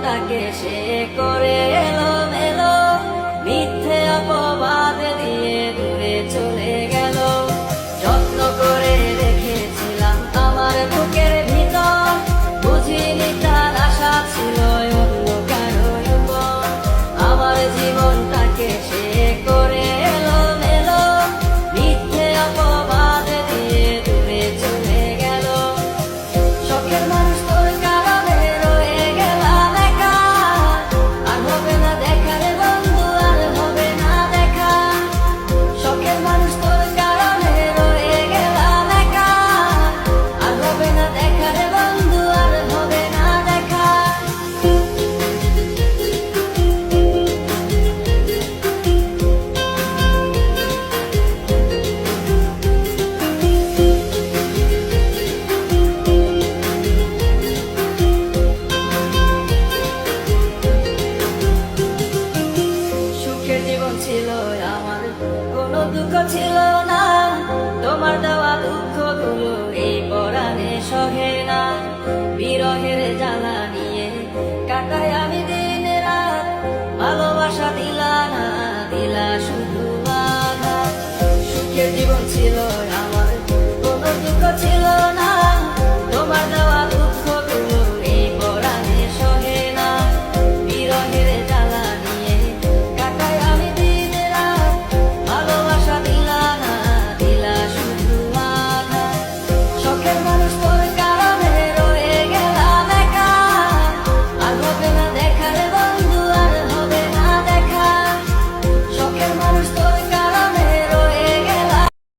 জীবনটাকে সে করে এলোমেলো, মিথ্যে অপবাদ দিয়ে দূরে চলে গেল। যত্ন করে রেখেছিলাম আমার বুকের ভিতর, বুঝিনি তার আশা ছিল অন্য কারো উপর। আমার জীবনটাকে সে করে এলোমেলো, মিথ্যে অপবাদ দিয়ে দূরে চলে গেল। শখের মানুষ তোর কারণে রয়ে গেলাম একা, আর হবে না দেখা রে বন্ধু, আর হবে না দেখা। শখের মানুষ তোর কারণে রয়ে গেলাম একা, আর হবে না দেখা রে বন্ধু, আর হবে না দেখা। সুখের জীবন ছিল আমার, কোনো দুঃখ ছিল না। তোমার দেওয়া দুঃখগুলো এই পরাণে সহে না। বিরহের জ্বালা নিয়ে কাটাই আমি দিন রাত, ভালোবাসা দিলা না, দিলা শুধু আঘাত। সুখের জীবন ছিল আমার, কোনো দুঃখ ছিল না।